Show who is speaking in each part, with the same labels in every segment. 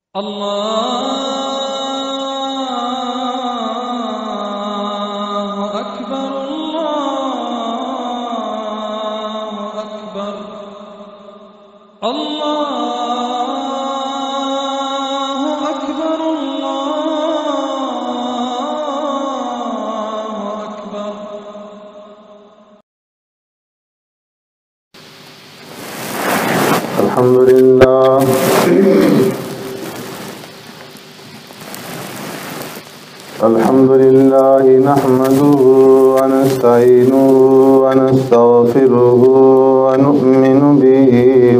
Speaker 1: الله أكبر الله أكبر الله أكبر الله أكبر.
Speaker 2: الحمد لله نحمده ونستعينه ونستغفره ونؤمن به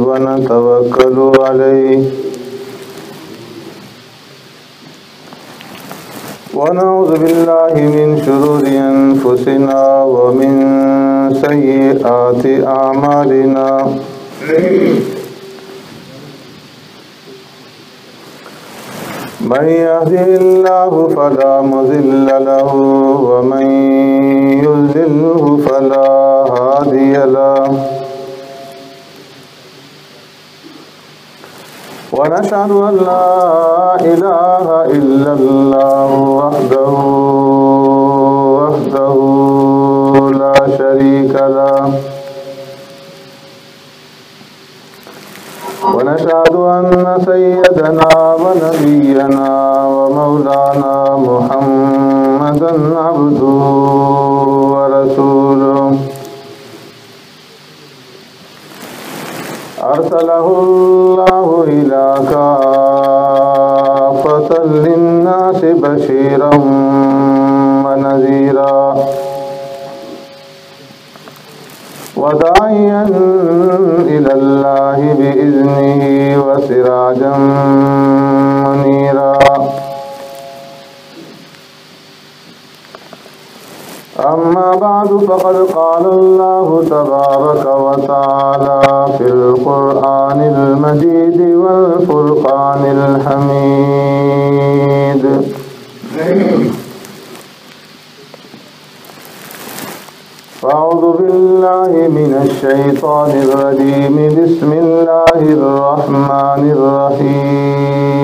Speaker 2: ونتوكل عليه ونعوذ بالله من شرور أنفسنا ومن سيئات أعمالنا من يهده الله فلا مضل له ومن يضلله فلا هادي له ونشهد أن لا إله إلا الله وحده لا شريك له ونشهد أن سيدنا ونبينا ومولانا محمدا عبده ورسوله أرسله الله إلى كافة للناس بشيرا ونذيرا وداعيا إلى الله بإذنه وسراجا منيرا. أما بعد فقد قال الله تبارك وتعالى في القرآن المجيد والفرقان الحميد أعوذ بالله من الشيطان الرجيم بسم الله الرحمن الرحيم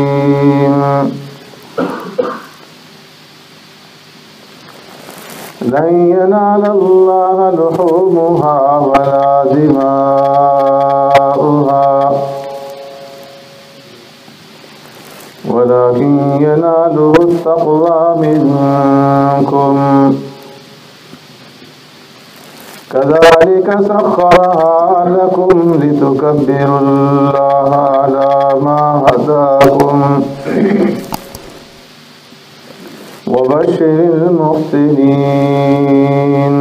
Speaker 2: لن ينال الله لحومها ولا دماؤها ولكن يناله التقوى منكم كذلك سخرها لكم لتكبروا الله على ما هداكم وبشر المحسنين.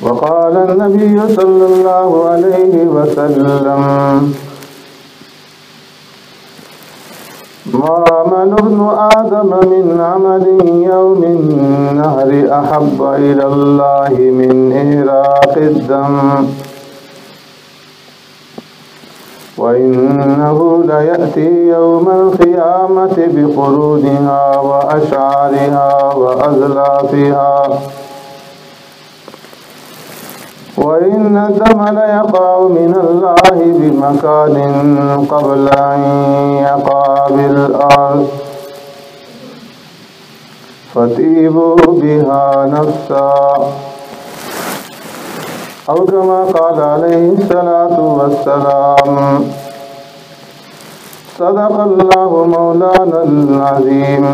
Speaker 2: وقال النبي صلى الله عليه وسلم ما عمل ابن آدم من عمل يوم النهر أحب إلى الله من إهراق الدم وإنه ليأتي يوم القيامة بقرونها وأشعارها وأزلافها وإن الدم ليقع من الله بمكان قبل أن يقع بالأرض فطيبوا بها نفسا أو كما قال عليه الصلاة والسلام. صدق الله مولانا العظيم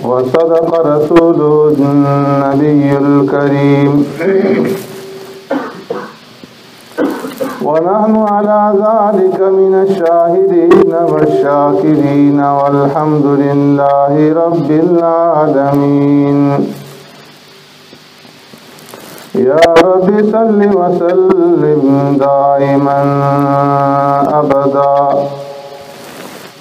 Speaker 2: وصدق رسوله النبي الكريم ونحن على ذلك من الشاهدين والشاكرين والحمد لله رب العالمين. يا رب صل وسلم دائما أبدا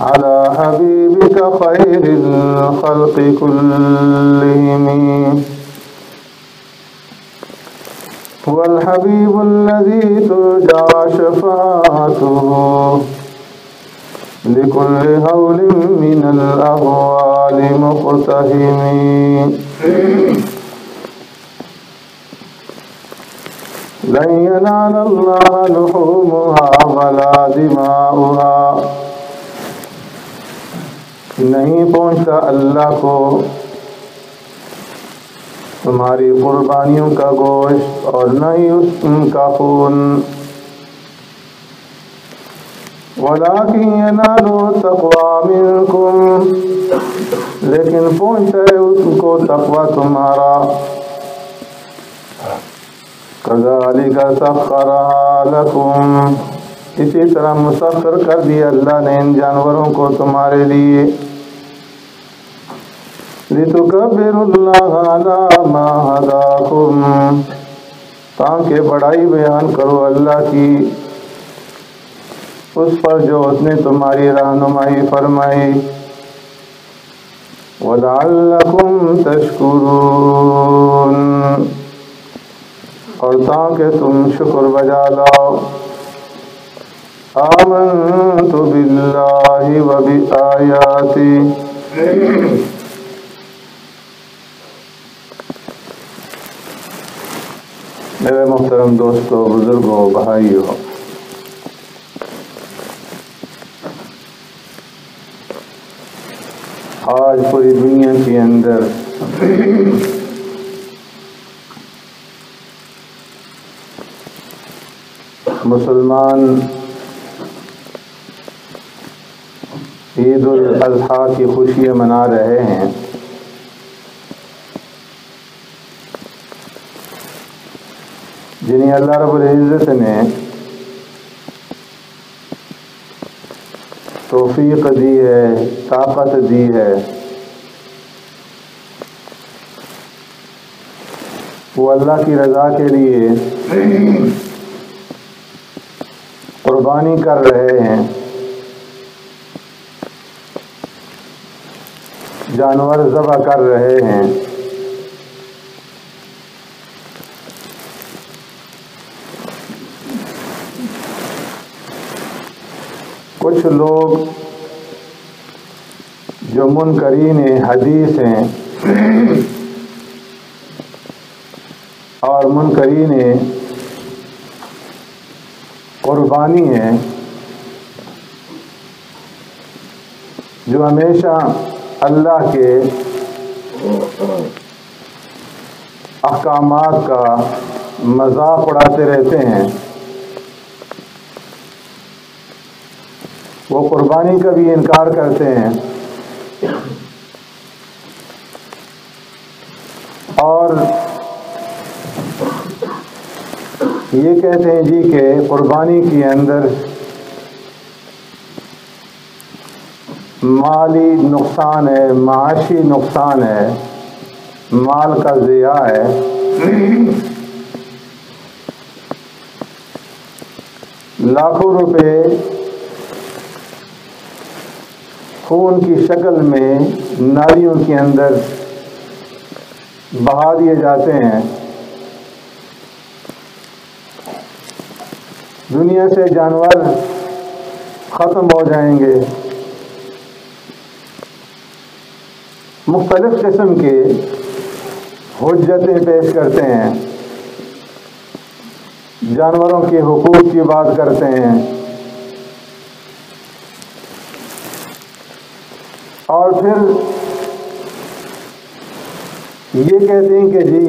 Speaker 2: على حبيبك خير الخلق كلهم هو الحبيب الذي ترجى شفاعته لكل هول من الأهوال مقتحم لن ينال الله لحومها ولا دماؤها، نہیں پہنچتا اللہ کو تمہاری قربانیوں کا گوشت اور نہ ہی ان کا خون، وَلَٰكِن يَنَالُهُ التَّقْوَىٰ مِنكُمْ، لیکن پہنچتا ہے ان کو تقویٰ تمہارا۔ كَذَٰلِكَ سَخَّرَهَا لَكُمْ، اسی طرح مسخر کر دیا اللہ نے ان جانوروں کو تمہارے لیے، لِتُكَبِّرُوا اللَّهَ عَلَىٰ مَا هَدَاكُمْ، تاکہ بڑائی بیان کرو اللہ کی اس پر جو اس نے تمہاری رہنمائی فرمائی، وَلَعَلَّكُمْ تَشْكُرُونَ، اور تاکہ تم شکر بجا لاؤ۔ آمنت باللہ وبآیاتہ، میرے محترم دوستو، بزرگوں، بھائیوں، آج پوری دنیا کے اندر مسلمان عید الاضحیٰ کی خوشیاں منا رہے ہیں۔ جنہیں اللہ رب العزت نے توفیق دی ہے، طاقت دی ہے، وہ اللہ کی رضا کے لیے قربانی کر رہے ہیں، جانور ذبح کر رہے ہیں۔ کچھ لوگ جو منکرین حدیث ہیں اور منکرین قربانی ہیں، جو ہمیشہ اللہ کے احکامات کا مذاق اڑاتے رہتے ہیں، وہ قربانی کا بھی انکار کرتے ہیں اور یہ کہتے ہیں جی کہ قربانی کے اندر مالی نقصان ہے، معاشی نقصان ہے، مال کا ضیاع ہے، لاکھوں روپے خون کی شکل میں نالیوں کے اندر بہا دیے جاتے ہیں، دنیا سے جانور ختم ہو جائیں گے، مختلف قسم کے حجتیں پیش کرتے ہیں، جانوروں کے حقوق کی بات کرتے ہیں، اور پھر یہ کہتے ہیں کہ جی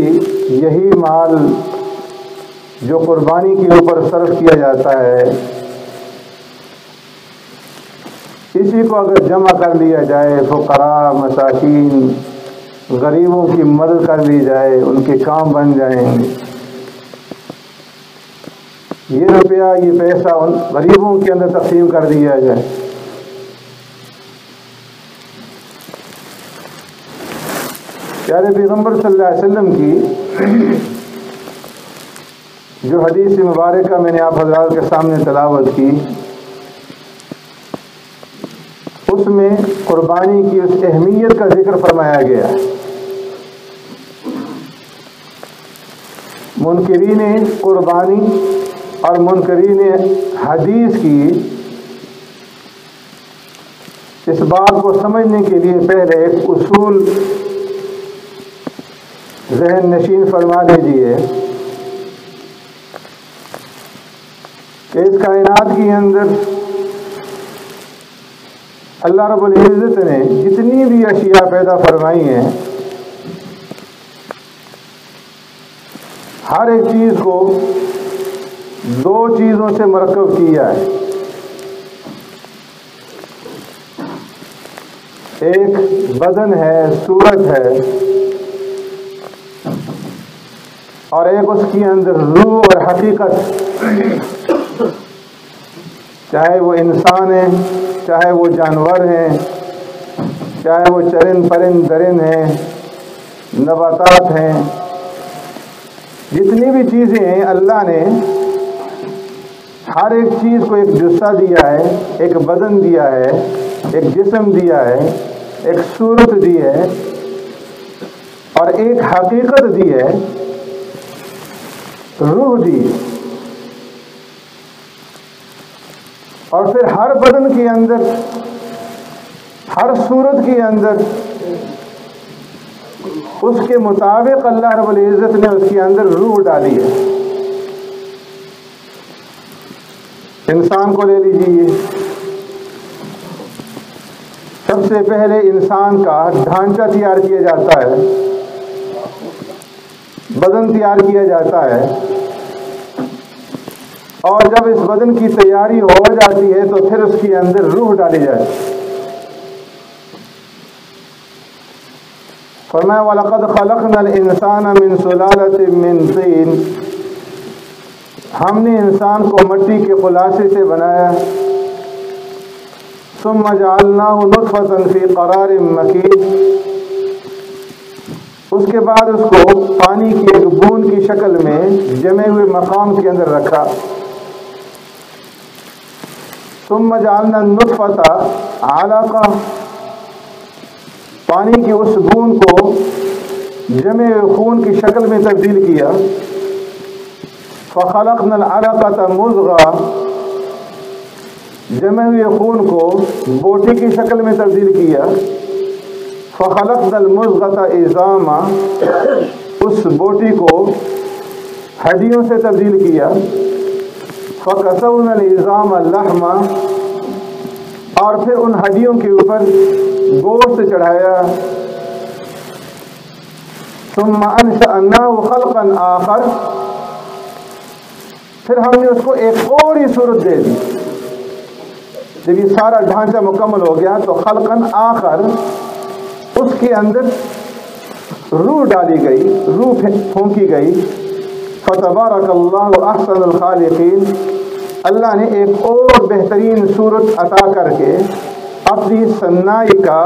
Speaker 2: یہی مال جو قربانی کے اوپر صرف کیا جاتا ہے، اسی کو اگر جمع کر لیا جائے، فقراء، مساکین، غریبوں کی مدد کر لی جائے، ان کے کام بن جائیں گے، یہ روپیہ، یہ پیسہ ان غریبوں کے اندر تقسیم کر دیا جائے۔ پیارے پیغمبر صلی اللہ علیہ وسلم کی جو حدیث مبارکہ میں نے آپ حضرات کے سامنے تلاوت کی، اس میں قربانی کی اس اہمیت کا ذکر فرمایا گیا۔ منکرین قربانی اور منکرین حدیث کی اس بات کو سمجھنے کے لیے پہلے ایک اصول ذہن نشین فرما لیجیے کہ اس کائنات کے اندر اللہ رب العزت نے جتنی بھی اشیاء پیدا فرمائی ہیں، ہر ایک چیز کو دو چیزوں سے مرکب کیا ہے۔ ایک بدن ہے، صورت ہے، اور ایک اس کے اندر روح اور حقیقت، چاہے وہ انسان ہیں، چاہے وہ جانور ہیں، چاہے وہ چرند پرند درند ہیں، نباتات ہیں، جتنی بھی چیزیں ہیں اللہ نے ہر ایک چیز کو ایک جثہ دیا ہے، ایک بدن دیا ہے، ایک جسم دیا ہے، ایک صورت دی ہے، اور ایک حقیقت دی ہے، روح دی۔ اور پھر ہر بدن کے اندر، ہر صورت کے اندر اس کے مطابق اللہ رب العزت نے اس کے اندر روح ڈالی ہے۔ انسان کو لے لیجیے، سب سے پہلے انسان کا ڈھانچہ تیار کیا جاتا ہے، بدن تیار کیا جاتا ہے، اور جب اس بدن کی تیاری ہو جاتی ہے تو پھر اس کے اندر روح ڈالی جائے۔ فرمایا وَلَقَدْ خَلَقْنَا الْإِنسَانَ مِنْ صُلَالَةٍ مِّن طِينٍ، ہم نے انسان کو مٹی کے خلاصے سے بنایا، ثُمَّ جَعَلْنَاهُ نُطْفَةً فِي قَرَارٍ مَّكِينٍ، اس کے بعد اس کو پانی کی ایک بوند کی شکل میں جمے ہوئے مقام کے اندر رکھا۔ ثم جعلنا النطفة علقہ، پانی کی اس بوند کو جمے ہوئے خون کی شکل میں تبدیل کیا۔ فخلقنا العلقة مضغہ، جمے ہوئے خون کو بوٹی کی شکل میں تبدیل کیا۔ فخلقنا المضغة عظاما، اس بوٹی کو ہڈیوں سے تبدیل کیا۔ فَكَسَوْنَا الْعِظَامَ لَحْمًا، اور پھر ان ہڈیوں کے اوپر گوشت چڑھایا۔ ثُمَّ أَنشَأْنَاهُ خَلْقًا آخر، پھر ہم نے اس کو ایک اور ہی صورت دے دی۔ جب یہ سارا ڈھانچہ مکمل ہو گیا تو خلقاً آخر، اس کے اندر روح ڈالی گئی، روح پھونکی گئی۔ فَتَبَارَكَ اللَّهُ أَحْسَنُ الْخَالِقِينَ، اللہ نے ایک اور بہترین صورت عطا کر کے اپنی صنائی کا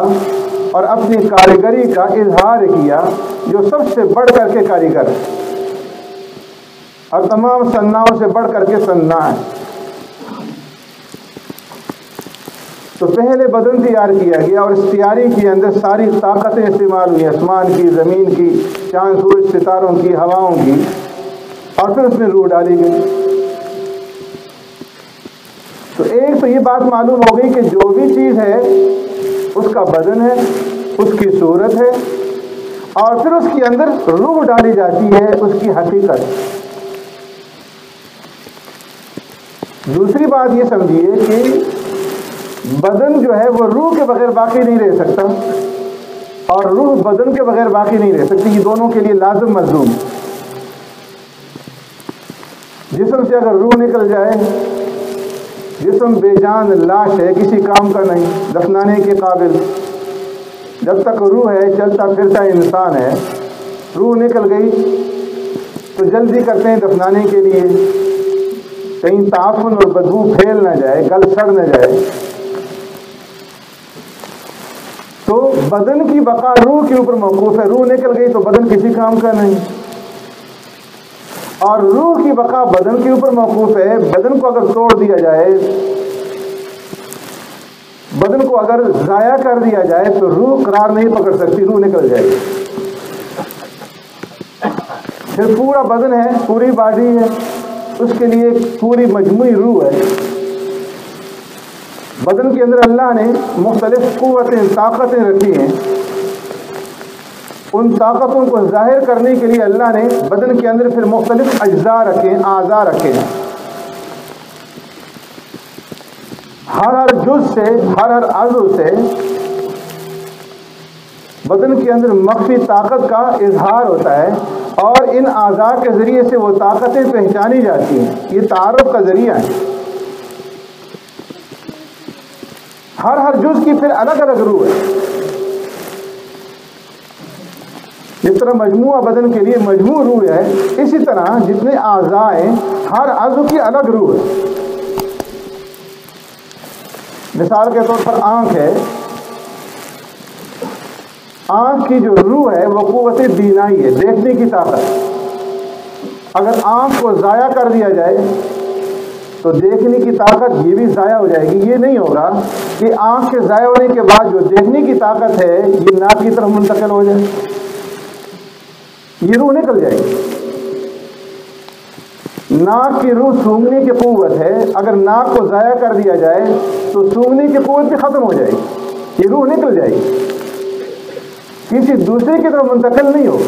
Speaker 2: اور اپنی کاریگری کا اظہار کیا، جو سب سے بڑھ کر کے کاریگر ہے اور تمام صناؤں سے بڑھ کر کے صناع ہے۔ تو پہلے بدن تیار کیا گیا، اور اس تیاری کے اندر ساری طاقتیں استعمال ہوئی، آسمان کی، زمین کی، چاند سورج ستاروں کی، ہواؤں کی، اور پھر اس میں روح ڈالی گئی۔ تو ایک تو یہ بات معلوم ہو گئی کہ جو بھی چیز ہے اس کا بدن ہے، اس کی صورت ہے، اور پھر اس کے اندر روح ڈالی جاتی ہے، اس کی حقیقت۔ دوسری بات یہ سمجھیے کہ بدن جو ہے وہ روح کے بغیر باقی نہیں رہ سکتا، اور روح بدن کے بغیر باقی نہیں رہ سکتی، یہ دونوں کے لیے لازم ملزوم۔ جسم سے اگر روح نکل جائے، جسم بے جان لاش ہے، کسی کام کا نہیں، دفنانے کے قابل۔ جب تک روح ہے، چلتا پھرتا انسان ہے، روح نکل گئی تو جلدی کرتے ہیں دفنانے کے لیے، کہیں تعفن اور بدبو پھیل نہ جائے، گل سڑ نہ جائے۔ تو بدن کی بقا روح کے اوپر موقوف ہے، روح نکل گئی تو بدن کسی کام کا نہیں، اور روح کی بقا بدن کے اوپر موقوف ہے۔ بدن کو اگر توڑ دیا جائے، بدن کو اگر ضائع کر دیا جائے تو روح قرار نہیں پکڑ سکتی، روح نکل جائے گی۔ پھر پورا بدن ہے، پوری باڈی ہے، اس کے لیے پوری مجموعی روح ہے۔ بدن کے اندر اللہ نے مختلف قوتیں، طاقتیں رکھی ہیں، ان طاقتوں کو ظاہر کرنے کے لیے اللہ نے بدن کے اندر پھر مختلف اجزاء رکھے ہیں، اعضاء رکھے ہیں۔ ہر جز سے، ہر عضو سے بدن کے اندر مخفی طاقت کا اظہار ہوتا ہے، اور ان اعضاء کے ذریعے سے وہ طاقتیں پہچانی جاتی ہیں۔ یہ تعارف کا ذریعہ ہے۔ ہر جز کی پھر الگ الگ روح ہے۔ جس طرح مجموعہ بدن کے لیے مجموع روح ہے، اسی طرح جتنے اعضاء ہیں ہر عضو کی الگ روح ہے۔ مثال کے طور پر آنکھ ہے، آنکھ کی جو روح ہے وہ قوت بینائی ہے، دیکھنے کی طاقت۔ اگر آنکھ کو ضائع کر دیا جائے تو دیکھنے کی طاقت یہ بھی ضائع ہو جائے گی۔ یہ نہیں ہوگا کہ آنکھ کے ضائع ہونے کے بعد جو دیکھنے کی طاقت ہے یہ ناک کی طرف منتقل ہو جائے، یہ روح نکل جائے گی۔ ناک کی روح سونگنے کی قوت ہے، اگر ناک کو ضائع کر دیا جائے تو سونگنے کی قوت بھی ختم ہو جائے گی، یہ روح نکل جائے گی، کسی دوسرے کی طرف منتقل نہیں ہو۔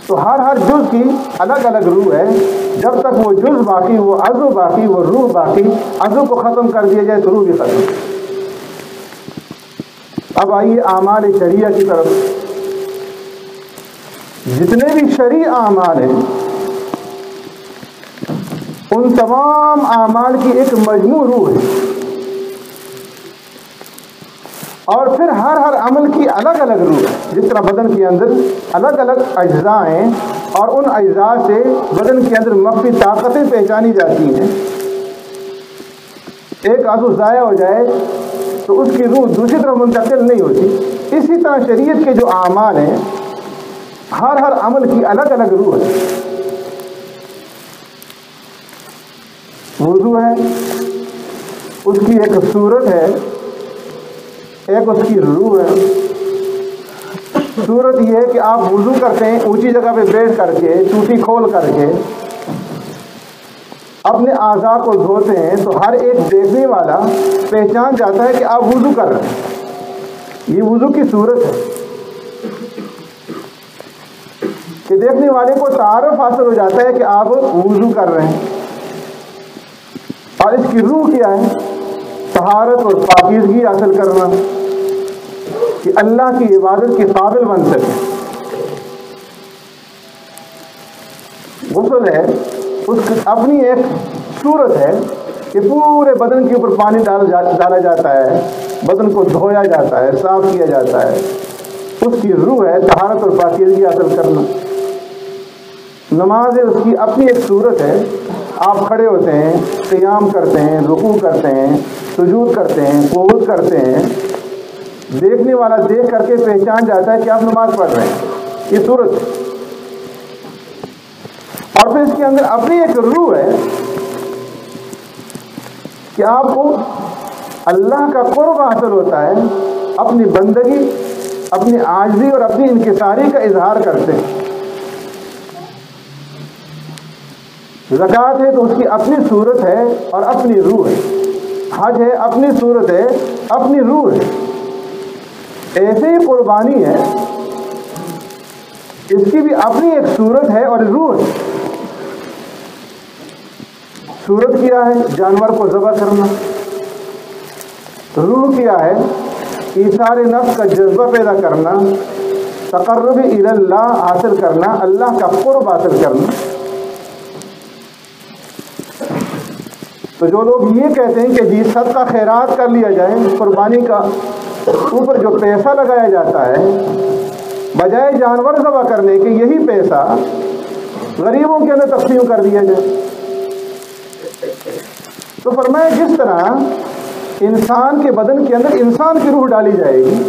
Speaker 2: تو ہر جز کی الگ الگ روح ہے۔ جب تک وہ جز باقی، وہ عضو باقی، وہ روح باقی، عضو کو ختم کر دیا جائے تو روح بھی ختم۔ اب آئیے اعمال شرعیہ کی طرف۔ جتنے بھی شرعی اعمال ہیں ان تمام اعمال کی ایک مجموع روح ہے، اور پھر ہر عمل کی الگ الگ روح ہے۔ جس طرح بدن کے اندر الگ الگ اجزاء ہیں اور ان اجزاء سے بدن کے اندر مخفی طاقتیں پہچانی جاتی ہیں، ایک عضو ضائع ہو جائے تو اس کی روح دوسری طرف منتقل نہیں ہوتی۔ اسی طرح شریعت کے جو اعمال ہیں ہر عمل کی الگ الگ روح ہے۔ وضو ہے، اس کی ایک صورت ہے، ایک اس کی روح ہے۔ صورت یہ ہے کہ آپ وضو کرتے ہیں اونچی جگہ پہ بیٹھ کر کے، ٹوٹی کھول کر کے اپنے اعضاء کو دھوتے ہیں، تو ہر ایک دیکھنے والا پہچان جاتا ہے کہ آپ وضو کر رہے ہیں۔ یہ وضو کی صورت ہے کہ دیکھنے والے کو تعارف حاصل ہو جاتا ہے کہ آپ وضو کر رہے ہیں۔ اور اس کی روح کیا ہے؟ طہارت اور پاکیزگی حاصل کرنا، کہ اللہ کی عبادت کے قابل بن سکے۔ غسل ہے، اس کی اپنی ایک صورت ہے کہ پورے بدن کے اوپر پانی ڈالا جاتا ہے، بدن کو دھویا جاتا ہے، صاف کیا جاتا ہے۔ اس کی روح ہے طہارت اور پاکیزگی حاصل کرنا۔ نماز ہے، اس کی اپنی ایک صورت ہے، آپ کھڑے ہوتے ہیں، قیام کرتے ہیں، رکوع کرتے ہیں، سجود کرتے ہیں، قعود کرتے ہیں، دیکھنے والا دیکھ کر کے پہچان جاتا ہے کہ آپ نماز پڑھ رہے ہیں، یہ صورت ہے۔ اور پھر اس کے اندر اپنی ایک روح ہے کہ آپ کو اللہ کا قرب حاصل ہوتا ہے، اپنی بندگی، اپنی عاجزی اور اپنی انکساری کا اظہار کرتے ہیں۔ زکوٰۃ ہے تو اس کی اپنی صورت ہے اور اپنی روح ہے۔ حج ہے، اپنی صورت ہے، اپنی روح ہے۔ ایسے ہی قربانی ہے، اس کی بھی اپنی ایک صورت ہے اور روح ہے۔ صورت کیا ہے؟ جانور کو ذبح کرنا۔ روح کیا ہے؟ ایثار نفس کا جذبہ پیدا کرنا، تقرب الی اللہ حاصل کرنا، اللہ کا قرب حاصل کرنا۔ تو جو لوگ یہ کہتے ہیں کہ جی صدقہ خیرات کر لیا جائے، قربانی کا اوپر جو پیسہ لگایا جاتا ہے، بجائے جانور ذبح کرنے کے یہی پیسہ غریبوں کے اندر تقسیم کر دیا جائے۔ تو فرمایا جس طرح انسان کے بدن کے اندر انسان کی روح ڈالی جائے گی،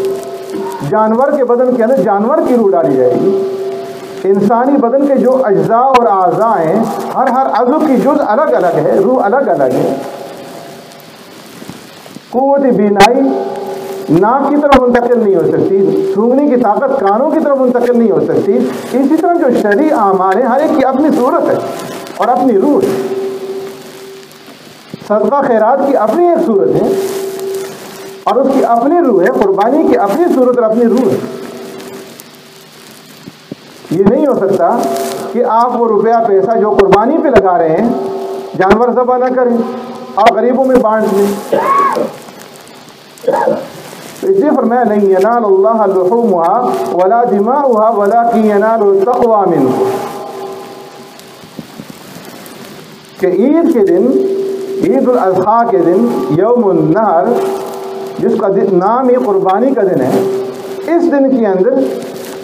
Speaker 2: جانور کے بدن کے اندر جانور کی روح ڈالی جائے گی، انسانی بدن کے جو اجزاء اور اعضاء ہیں ہر عضو کی جز الگ الگ ہے، روح الگ الگ ہے۔ قوت بینائی ناک کی طرف منتقل نہیں ہو سکتی، سونگنے کی طاقت کانوں کی طرف منتقل نہیں ہو سکتی۔ اسی طرح جو شرعی اعمال ہیں ہر ایک کی اپنی صورت ہے اور اپنی روح ہے۔ صدقہ خیرات کی اپنی ایک صورت ہے اور اس کی اپنی روح ہے، قربانی کی اپنی صورت اور اپنی روح ہے۔ یہ نہیں ہو سکتا کہ آپ وہ روپیہ پیسہ جو قربانی پہ لگا رہے ہیں جانور ذبح نہ کریں، اور غریبوں میں بانٹ دیں. اس لیے فرمایا لن ینال اللہ لحومها ولا دماؤها ولکن ینالہ التقوی منکم، کہ عید کے دن، عید الاضحیٰ کے دن، یوم النحر، جس کا نام یہ قربانی کا دن ہے، اس دن کے اندر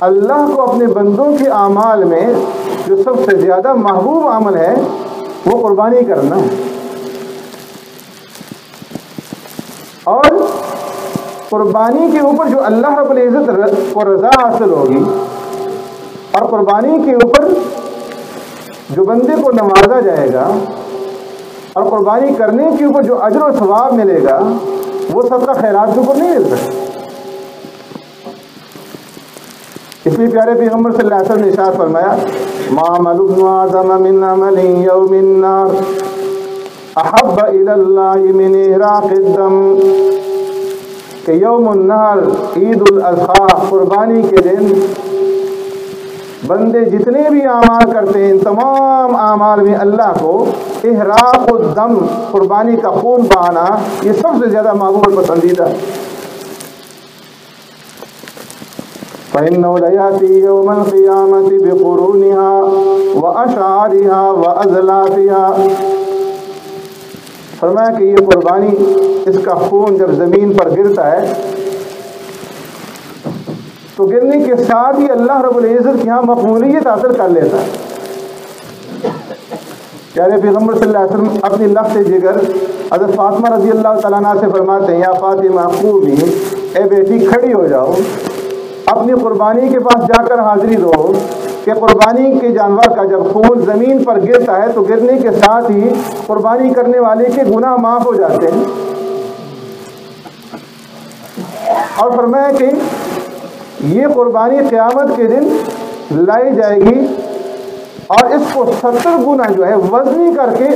Speaker 2: اللہ کو اپنے بندوں کے اعمال میں جو سب سے زیادہ محبوب عمل ہے وہ قربانی کرنا ہے. اور قربانی کے اوپر جو اللہ رب العزت کو رضا حاصل ہوگی، اور قربانی کے اوپر جو بندے کو نوازا جائے گا، اور قربانی کرنے کے اوپر جو اجر و ثواب ملے گا، وہ صدقہ خیرات کے اوپر نہیں مل سکتا. اس لیے پیارے پیغمبر صلی اللہ علیہ وسلم نے ارشاد فرمایا ما عمل ابن آدم من عمل یوم النار احب الی اللہ من احراق الدم، کہ یوم النحر، عید الاضحیٰ، قربانی کے دن بندے جتنے بھی اعمال کرتے ہیں، ان تمام اعمال میں اللہ کو احراق الدم، قربانی کا خون بہانا، یہ سب سے زیادہ محبوب اور پسندیدہ. فَإِنَّهُ لَيَأْتِي يَوْمَ الْقِيَامَةِ بِقُرُونِهَا وَأَشْعَارِهَا وَأَزْلَافِهَا. فرمایا کہ یہ قربانی، اس کا خون جب زمین پر گرتا ہے تو گرنے کے ساتھ ہی اللہ رب العزت کے یہاں مقبولیت حاصل کر لیتا ہے. پیارے پیغمبر صلی اللہ علیہ وسلم اپنی لفظ جگر حضرت فاطمہ رضی اللہ تعالیٰ عنہ سے فرماتے ہیں یا فاطمہ قومی، اے بیٹی کھڑی ہو جاؤ، اپنی قربانی کے پاس جا کر حاضری دو، کہ قربانی کے جانور کا جب خون زمین پر گرتا ہے تو گرنے کے ساتھ ہی قربانی کرنے والے کے گناہ معاف ہو جاتے ہیں. اور فرمایا کہ یہ قربانی قیامت کے دن لائی جائے گی اور اس کو 70 گنا جو ہے وزنی کر کے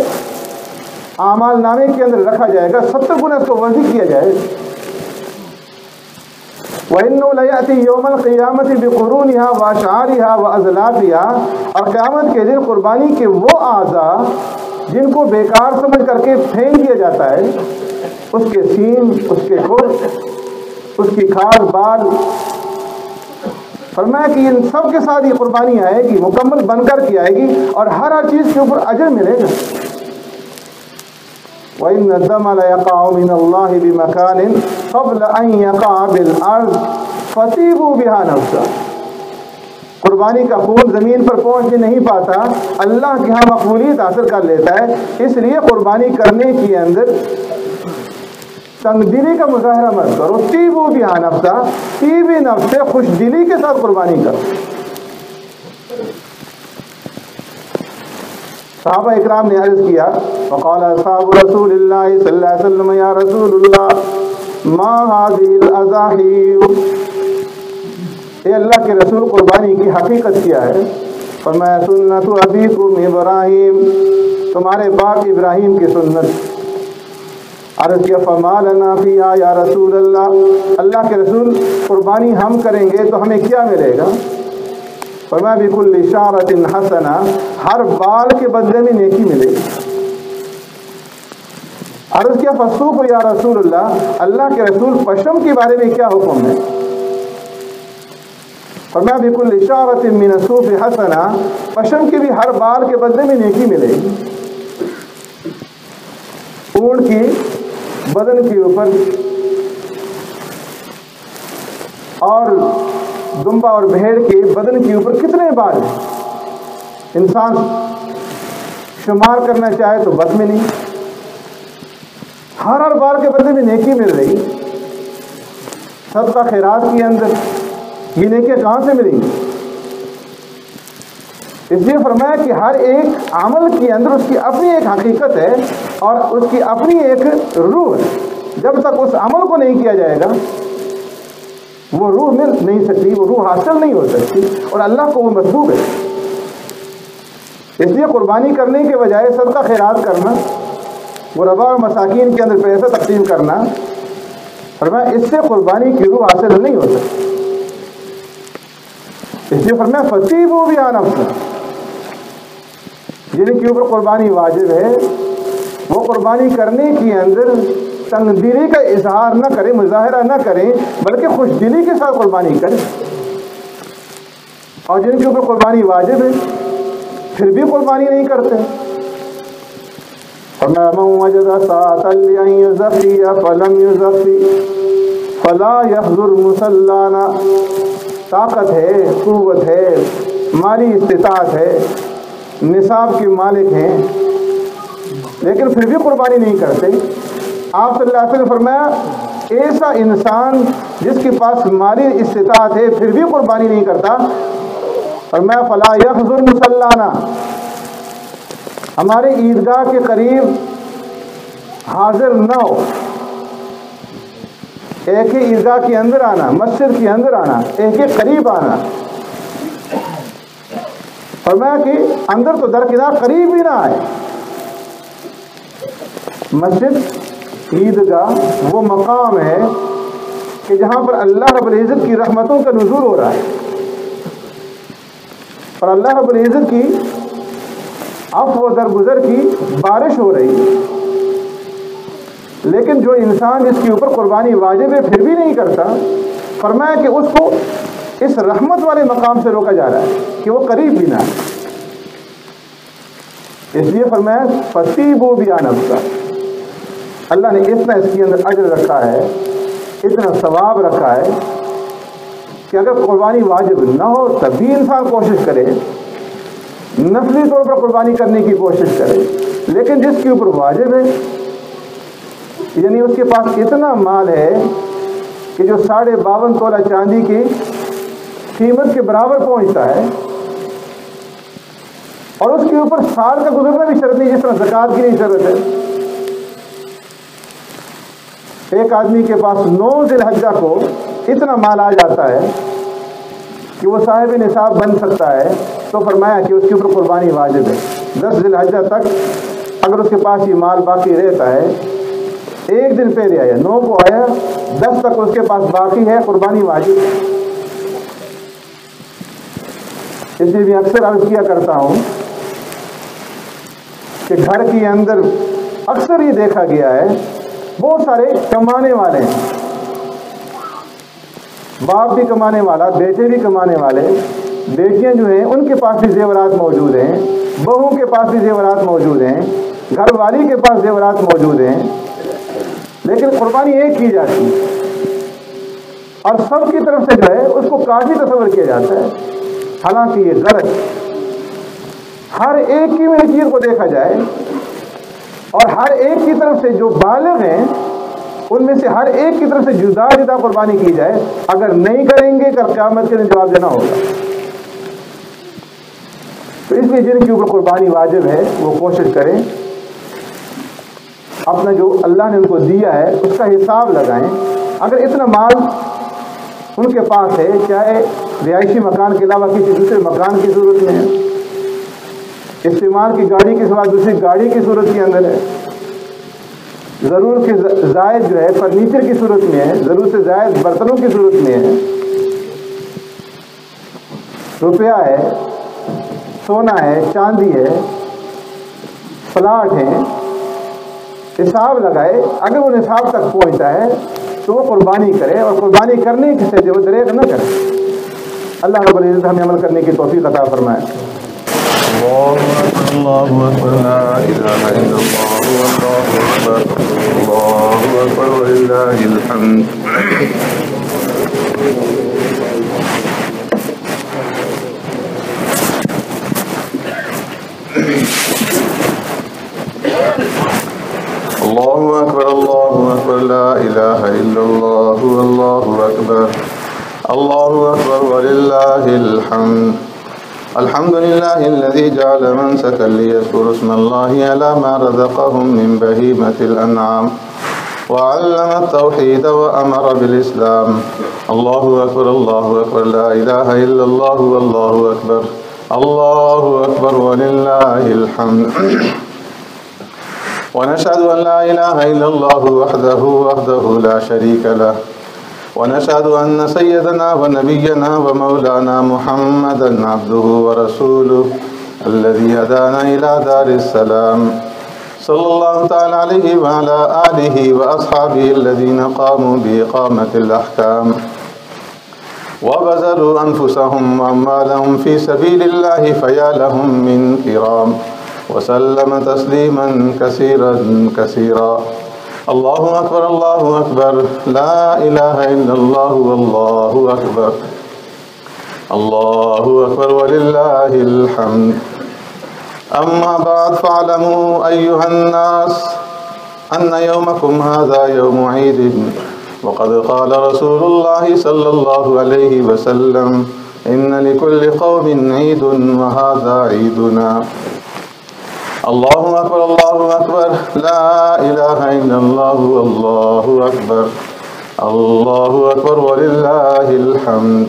Speaker 2: اعمال نامے کے اندر رکھا جائے گا، 70 گنا اس کو وزنی کیا جائے گا. وَإِنَّهُ لَيَأْتِي يَوْمَ الْقِيَامَةِ بِقُرُونِهَا وَأَشْعَارِهَا وَأَزْلَافِهَا. اور قیامت کے دن قربانی کے وہ اعضاء جن کو بیکار سمجھ کر کے پھینک دیا جاتا ہے، اس کے سین، اس کے کھر، اس کی کھال، بال، فرمایا کہ ان سب کے ساتھ یہ قربانی آئے گی، مکمل بن کر کے آئے گی، اور ہر چیز کے اوپر اجر ملے گا. وَإِنَّ الدَّمَ لَيَقَعُ مِنَ اللَّهِ بِمَكَانٍ قَبْلَ أَن يَقَعَ بِالْأَرْضِ فَطِيبُوا بِهَا نَفْسًا. قربانی کا خون زمین پر پہنچ نہیں پاتا، اللہ کے ہاں مقبولیت حاصل کر لیتا ہے. اس لیے قربانی کرنے کے اندر تنگ دلی کا مظاہرہ مت کرو. طیبوا بِهَا نَفْسًا، طیب نفس سے خوش دلی کے ساتھ قربانی کرو. صحابہ اکرام نے عرض کیا وقال اصحاب رسول اللہ صلی اللہ علیہ وسلم یا رسول اللہ ما هذه الاضاحی، اے اللہ کے رسول قربانی کی حقیقت کیا ہے؟ فرمایا سنت ابیکم ابراہیم، تمہارے باپ ابراہیم کی سنت. عرض کیا فما لنا فیہا یا رسول اللہ، اللہ کے رسول قربانی ہم کریں گے تو ہمیں کیا ملے گا؟ فرمایا بکل شعرۃ حسنہ، ہر بال کے بدلے میں نیکی ملے گی. عرض کیا فسوق یا رسول اللہ، اللہ کے رسول پشم کے بارے میں کیا حکم ہے؟ فرمایا بکل شعرۃ من الصوف حسنہ، پشم کے بھی ہر بال کے بدلے میں نیکی ملے گی. اونٹ کی بدن کے اوپر اور دمبا اور بھیڑ کے بدن کے اوپر کتنے بال ہیں؟ انسان شمار کرنا چاہے تو بس میں نہیں. ہر بال کے بدلے میں نیکی مل رہی. صدقہ خیرات کے اندر یہ نیکیاں کہاں سے ملیں گی؟ اس لیے فرمایا کہ ہر ایک عمل کے اندر اس کی اپنی ایک حقیقت ہے اور اس کی اپنی ایک روح ہے. جب تک اس عمل کو نہیں کیا جائے گا وہ روح مل نہیں سکتی، وہ روح حاصل نہیں ہو سکتی، اور اللہ کو وہ مطلوب ہے. اس لیے قربانی کرنے کے بجائے صدقہ خیرات کرنا، غرباء اور مساکین کے اندر پیسہ تقسیم کرنا، فرمایا اس سے قربانی کی روح حاصل نہیں ہو سکتی. اس لیے فرمایا فطیبوا بِهَا نَفْسًا، جن کے اوپر قربانی واجب ہے وہ قربانی کرنے کے اندر تنگ دلی کا اظہار نہ کریں، مظاہرہ نہ کریں، بلکہ خوش دلی کے ساتھ قربانی کریں۔ اور جن کے اوپر قربانی واجب ہے پھر بھی قربانی نہیں کرتے۔ فَمَن وَجَدَ سَاعَةً لِّأَن يُزَكِّيَ فَلَمْ يُزَكِّ فَلَا يَحْضُرْ مُصَلَّانَا۔ طاقت ہے، قوت ہے، مالی استطاعت ہے، نصاب کے مالک ہیں، لیکن پھر بھی قربانی نہیں کرتے۔ آپ صلی اللہ علیہ وسلم نے فرمایا ایسا انسان جس کے پاس مالی استطاعت ہے پھر بھی قربانی نہیں کرتا، فرمایا فلا یحضر مصلانا، ہمارے عیدگاہ کے قریب حاضر نہ ہو۔ ایک ہی عیدگاہ کے اندر آنا، مسجد کے اندر آنا، ایک ہی قریب آنا، فرمایا کہ اندر تو درکنار قریب بھی نہ آئے۔ مسجد عیدگاہ وہ مقام ہے کہ جہاں پر اللہ رب العزت کی رحمتوں کا نزول ہو رہا ہے، اور اللہ رب العزت کی عفو و درگزر کی بارش ہو رہی ہے۔ لیکن جو انسان جس کے اوپر قربانی واجب ہے پھر بھی نہیں کرتا، فرمایا کہ اس کو اس رحمت والے مقام سے روکا جا رہا ہے کہ وہ قریب بھی نہ۔ اس لیے فرمایا فَطِيبُوا بِأَنفسَ، اللہ نے اتنا اس کے اندر اجر رکھا ہے، اتنا ثواب رکھا ہے کہ اگر قربانی واجب نہ ہو تب بھی انسان کوشش کرے، نفلی طور پر قربانی کرنے کی کوشش کرے، لیکن جس کے اوپر واجب ہے، یعنی اس کے پاس اتنا مال ہے کہ جو 52.5 تولہ چاندی کی قیمت کے برابر پہنچتا ہے، اور اس کے اوپر سال کا گزرنا بھی شرط نہیں، جس طرح زکوٰۃ کی نہیں شرط ہے۔ ایک آدمی کے پاس 9 ذی الحجہ کو اتنا مال آ جاتا ہے کہ وہ صاحب نصاب بن سکتا ہے، تو فرمایا کہ اس کے اوپر قربانی واجب ہے۔ 10 ذی الحجہ تک اگر اس کے پاس یہ مال باقی رہتا ہے، ایک دن پہلے آیا 9 کو آیا، 10 تک اس کے پاس باقی ہے، قربانی واجب ہے۔ اس لیے بھی اکثر عرض کیا کرتا ہوں کہ گھر کے اندر اکثر یہ دیکھا گیا ہے بہت سارے کمانے والے ہیں، باپ بھی کمانے والا، بیٹے بھی کمانے والے، بیٹیاں جو ہیں ان کے پاس بھی زیورات موجود ہیں، بہو کے پاس بھی زیورات موجود ہیں، گھر والی کے پاس زیورات موجود ہیں، لیکن قربانی ایک کی جاتی ہے اور سب کی طرف سے جو ہے اس کو کافی تصور کیا جاتا ہے، حالانکہ یہ غلط۔ ہر ایک کی میں چیز کو دیکھا جائے اور ہر ایک کی طرف سے جو بالغ ہیں ان میں سے ہر ایک کی طرف سے جدا جدا قربانی کی جائے۔ اگر نہیں کریں گے کل قیامت کے دن جواب دینا ہوگا۔ تو اس لیے جن کے اوپر قربانی واجب ہے وہ کوشش کریں، اپنا جو اللہ نے ان کو دیا ہے اس کا حساب لگائیں۔ اگر اتنا مال ان کے پاس ہے، چاہے رہائشی مکان کے علاوہ کسی دوسرے مکان کی ضرورت میں ہے، استعمال کی گاڑی کے سوا دوسری گاڑی کی صورت کے اندر ہے، ضرورت کے زائد جو ہے فرنیچر کی صورت میں ہے، ضرورت سے زائد برتنوں کی صورت میں ہے، روپیہ ہے، سونا ہے، چاندی ہے، پلاٹ ہے، حساب لگائے۔ اگر وہ نصاب تک پہنچتا ہے تو وہ قربانی کرے، اور قربانی کرنے سے جو دریغ نہ کرے۔ اللہ رب العزت ہمیں عمل کرنے کی توفیق عطا فرمائے۔
Speaker 3: اللہ اکبر، لا الہ الا اللہ اکبر وللہ الحمد۔ اللہ اکبر، لا الہ الا اللہ اکبر، اللہ اکبر وللہ الحمد۔ الحمد لله الذي جعل منسكا ليذكروا اسم الله على ما رزقهم من بهيمة الأنعام وعلم التوحيد وأمر بالإسلام۔ الله أكبر، الله أكبر، لا إله إلا الله والله أكبر، الله أكبر ولله الحمد۔ ونشهد أن لا إله إلا الله وحده لا شريك له، ونشهد أن سيدنا ونبينا ومولانا محمدا عبده ورسوله الذي هدانا إلى دار السلام صلى الله تعالى عليه وعلى آله وأصحابه الذين قاموا بإقامة الأحكام وبذلوا أنفسهم وأموالهم في سبيل الله فيا لهم من كرام، وسلم تسليما كثيرا كثيرا. الله أكبر الله أكبر، لا إله إلا الله والله أكبر. الله أكبر ولله الحمد. أما بعد، فاعلموا أيها الناس أن يومكم هذا يوم عيد، وقد قال رسول الله صلى الله عليه وسلم: إن لكل قوم عيد وهذا عيدنا. الله أكبر الله أكبر، لا إله إلا الله والله أكبر. الله أكبر ولله الحمد.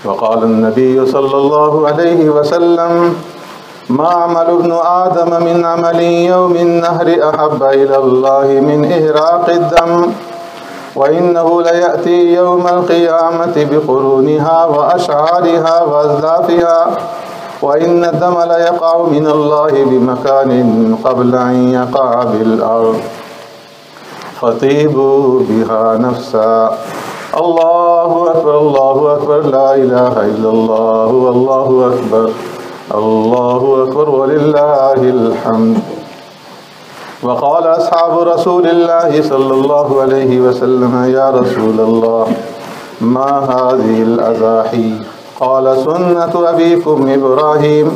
Speaker 3: وقال النبي صلى الله عليه وسلم: ما عمل ابن آدم من عمل يوم النهر أحب إلى الله من إهراق الدم، وإنه ليأتي يوم القيامة بقرونها وأشعارها وأزلافها، وإن الدم ليقع من الله بمكان قبل أن يقع بالأرض، فطيبوا بها نفسا. الله أكبر الله أكبر، لا إله إلا الله والله أكبر. الله أكبر ولله الحمد. وقال أصحاب رسول الله صلى الله عليه وسلم: يا رسول الله، ما هذه الأضاحي؟ قال: سنة أبيكم إبراهيم.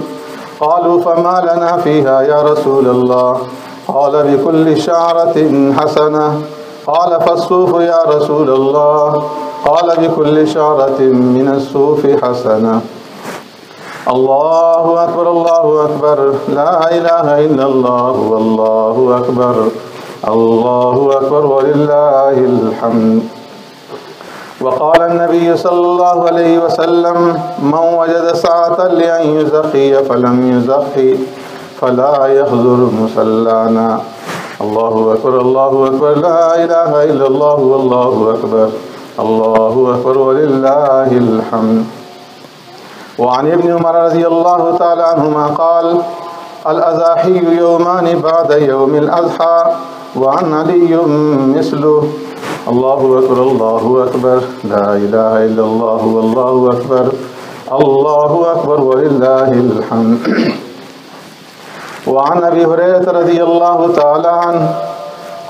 Speaker 3: قالوا: فما لنا فيها يا رسول الله؟ قال: بكل شعرة حسنة. قال: فالصوف يا رسول الله؟ قال: بكل شعرة من الصوف حسنة. الله أكبر الله أكبر، لا إله إلا الله والله أكبر. الله أكبر ولله الحمد. وقال النبي صلى الله عليه وسلم: من وجد ساعة لأن يزكي فلم يزكي فلا يحضر مصلانا. الله أكبر الله أكبر، لا إله إلا الله والله أكبر. الله أكبر ولله الحمد. وعن ابن عمر رضي الله تعالى عنهما قال: الأضاحي يومان بعد يوم الأضحى. وعن علي مثله. الله أكبر الله أكبر، لا إله إلا الله والله أكبر. الله أكبر ولله الحمد. وعن أبي هريرة رضي الله تعالى عنه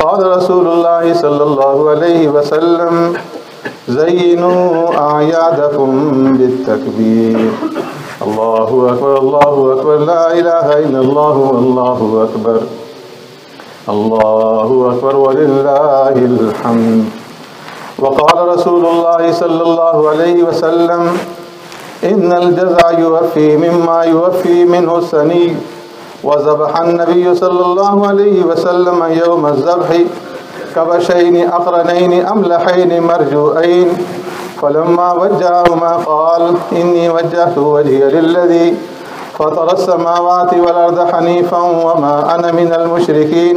Speaker 3: قال رسول الله صلى الله عليه وسلم: زينوا أعيادكم بالتكبير. الله أكبر الله أكبر، لا إله إلا الله والله أكبر. الله أكبر ولله الحمد. وقال رسول الله صلى الله عليه وسلم: إن الجزع يوفي مما يوفي منه السني. وذبح النبي صلى الله عليه وسلم يوم الذبح كبشين أقرنين أملحين مرجوئين، فلما وجههما قال: إني وجهت وجهي للذي فطر السماوات والأرض حنيفا وما أنا من المشركين.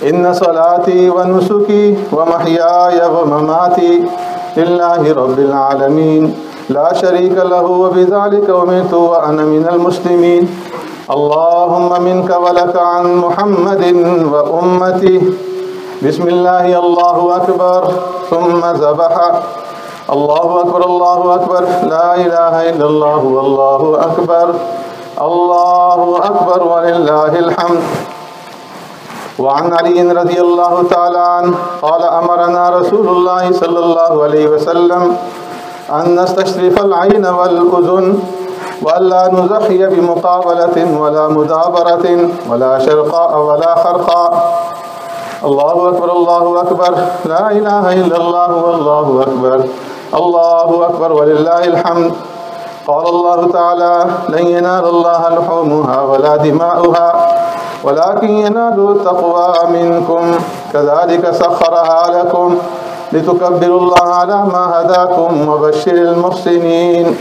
Speaker 3: إن صلاتي ونسكي ومحياي ومماتي لله رب العالمين لا شريك له، وبذلك أمرت وأنا من المسلمين. اللهم منك ولك عن محمد وأمته. بسم الله الله أكبر. ثم ذبح. الله أكبر الله أكبر، لا إله إلا الله والله أكبر. الله أكبر ولله الحمد. وعن علي رضي الله تعالى عنه قال: أمرنا رسول الله صلى الله عليه وسلم أن نستشرف العين والأذن، وألا نضحي بمقابلة ولا مدابرة ولا شرقاء ولا خرقاء. الله أكبر الله أكبر، لا إله إلا الله والله أكبر. الله أكبر ولله الحمد. قال الله تعالى: لن ينال الله لحومها ولا دماؤها ولكن ينال التقوى منكم. كذلك سخرها لكم لتكبروا الله على ما هداكم وبشر المحسنين.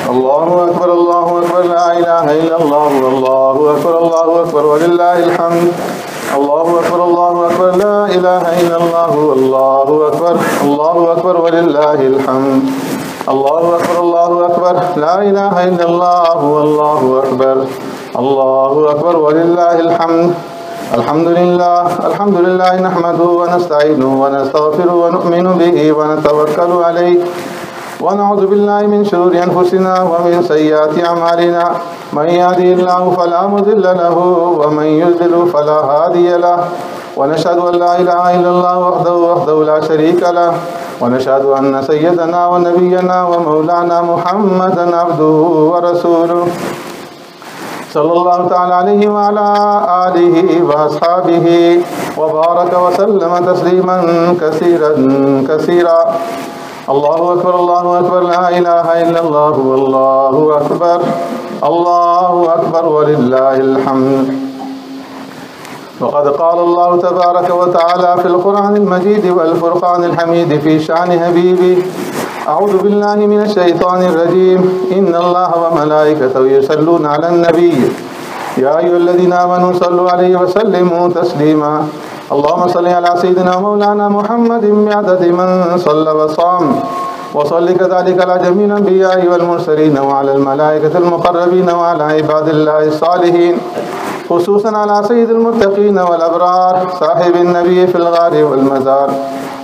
Speaker 3: الله أكبر الله أكبر، لا إله إلا الله والله أكبر. الله أكبر ولله الحمد. الله أكبر الله أكبر لا إله إلا الله والله أكبر الله أكبر ولله الحمد الله أكبر الله أكبر لا إله إلا الله والله أكبر الله أكبر ولله الحمد الحمد لله نحمده ونستعينه ونستغفره ونؤمن به ونتوكل عليه ونعوذ بالله من شرور أنفسنا ومن سيئات أعمالنا من يهده الله فلا مضل له ومن يضلل فلا هادي له ونشهد أن لا إله إلا الله وحده لا شريك له ونشهد أن سيدنا ونبينا ومولانا محمدا عبده ورسوله صلى الله تعالى عليه وعلى آله وأصحابه وبارك وسلم تسليما كثيرا الله أكبر لا إله إلا الله والله أكبر ولله الحمد وقد قال الله تبارك وتعالى في القرآن المجيد والفرقان الحميد في شأن حبيبه أعوذ بالله من الشيطان الرجيم إن الله وملائكته يصلون على النبي يا أيها الذين آمنوا صلوا عليه وسلموا تسليما اللهم صل على سيدنا مولانا محمد بعدد من صلى وصام وصل كذلك على جميع الأنبياء والمرسلين وعلى الملائكة المقربين وعلى عباد الله الصالحين خصوصا على سيد المتقين والأبرار صاحب النبي في الغار والمزار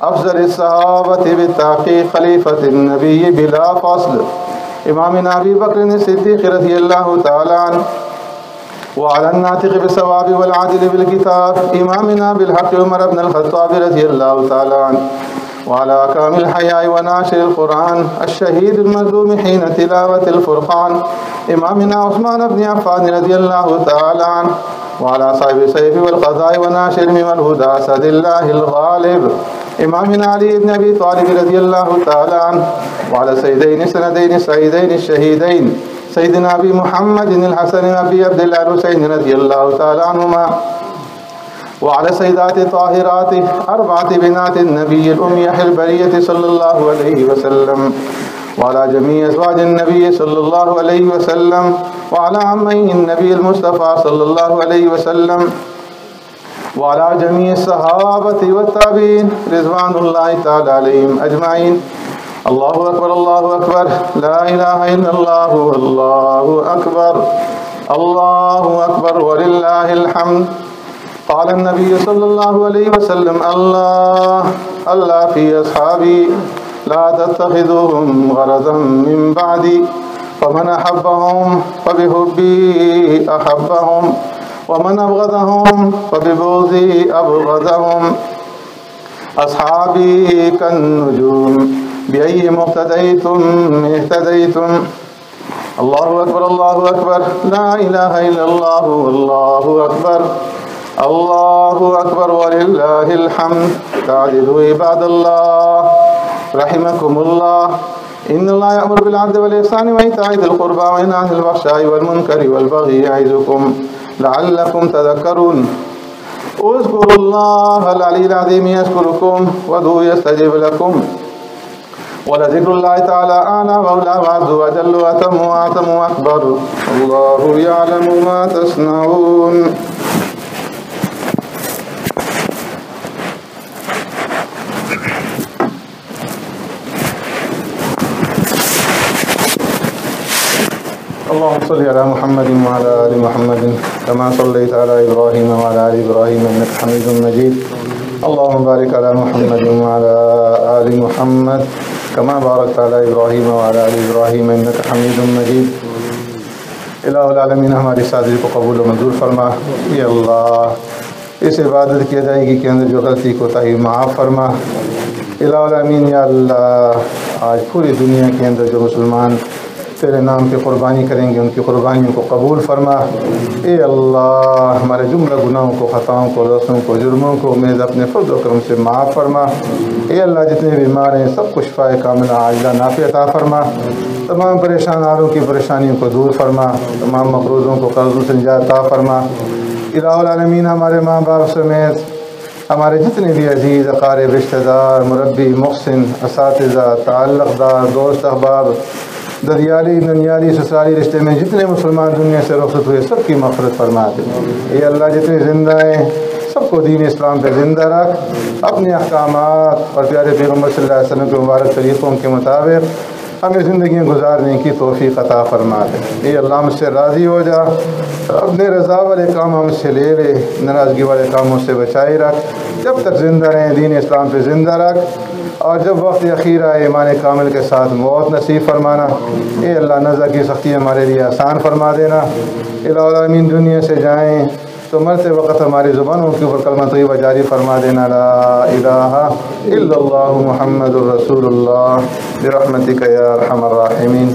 Speaker 3: أفضل الصحابة بالتحقيق خليفة النبي بلا فصل إمامنا أبي بكر الصديق رضي الله تعالى عنه وعلى الناطق بالصواب والعدل بالكتاب إمامنا بالحق عمر بن الخطاب رضي الله تعالى عنه وعلى كامل الحياء وناشر القرآن الشهيد المظلوم حين تلاوة الفرقان إمامنا عثمان بن عفان رضي الله تعالى عنه وعلى صاحب السيف والقضاء وناشر والهدى أسد الله الغالب إمامنا علي بن أبي طالب رضي الله تعالى عنه وعلى سيدين السندين السعيدين الشهيدين سيدنا أبي محمد الحسن أبي عبد الله الحسين رضي الله تعالى عنهما وعلى سيدات طاهرات أربعة بنات النبي الأمي البرية صلى الله عليه وسلم وعلى جميع أزواج النبي صلى الله عليه وسلم وعلى عميه النبي المصطفى صلى الله عليه وسلم وعلى جميع الصحابة والتابعين رضوان الله تعالى عليهم أجمعين الله أكبر لا إله إلا الله والله أكبر ولله الحمد قال النبي صلى الله عليه وسلم الله في أصحابي لا تتخذوهم غرضا من بعدي فمن أحبهم فبحبي أحبهم ومن أبغضهم فببغضي أبغضهم أصحابي كالنجوم بأي مقتديتم اهتديتم الله أكبر لا إله إلا الله والله أكبر ولله الحمد تعدلوا عباد الله رحمكم الله إن الله يأمر بالعدل والإحسان وإيتاء ذي القربى وينهى عن الفحشاء والمنكر والبغي يعظكم لعلكم تذكرون اذكروا الله العلي العظيم يذكركم وادعوه يستجب لكم ولذكر الله تعالى أعلى وأولى وعز وجل وأتم وأعتم وأكبر الله يعلم ما تصنعون اللهم صل على محمد وعلى آل محمد كما صليت على إبراهيم وعلى آل إبراهيم إنك حميد مجيد اللهم بارك على محمد وعلى آل محمد كما باركت على إبراهيم وعلى آل إبراهيم إنك حميد مجيد الہ العالمین ہماری سادری کو قبول و منظور فرما. یا اللہ اس عبادت کی ادائیگی کے اندر جو غلطی کوتاہی معاف فرما. الہ العالمین یا اللہ آج پوری دنیا کے اندر جو مسلمان تیرے نام کی قربانی کریں گے ان کی قربانیوں کو قبول فرما. اے اللہ ہمارے جملہ گناہوں کو خطاؤں کو لوسوں کو جرموں کو میز اپنے فضل و کرم سے معاف فرما. اے اللہ جتنے بیمار ہیں سب کو شفاء کاملہ عاجلہ نافع عطا فرما. تمام پریشان حالوں کی پریشانیوں کو دور فرما. تمام مقروضوں کو قرضوں سے نجات عطا فرما. الہ العالمین ہمارے ماں باپ سمیت ہمارے جتنے بھی عزیز اقارب رشتہ دار مربی محسن اساتذہ تعلق دار دوست احباب دریالی ننیالی سسرالی رشتے میں جتنے مسلمان دنیا سے رخصت ہوئے سب کی مغفرت فرما دے. اے اللہ جتنے زندہ ہیں
Speaker 2: سب کو دین اسلام پہ زندہ رکھ، اپنے احکامات اور پیارے پیغمبر صلی اللہ علیہ وسلم کے مبارک طریقوں کے مطابق ہمیں زندگیاں گزارنے کی توفیق عطا فرما دے۔ اے اللہ مجھ سے راضی ہو جا، اپنے رضا والے کام ہم سے لے لے، ناراضگی والے کاموں سے بچائے رکھ، جب تک زندہ رہیں دین اسلام پہ زندہ رکھ، اور جب وقت اخیر آئے ایمان کامل کے ساتھ موت نصیب فرمانا۔ اے اللہ نزا کی سختی ہمارے لیے آسان فرما دینا۔ الہ العالمین دنیا سے جائیں تو مرتے وقت ہماری زبانوں کے اوپر کلمہ طیبہ جاری فرما دینا، لا الہ الا اللہ محمد الرسول اللہ برحمتک یا ارحم الراحمین۔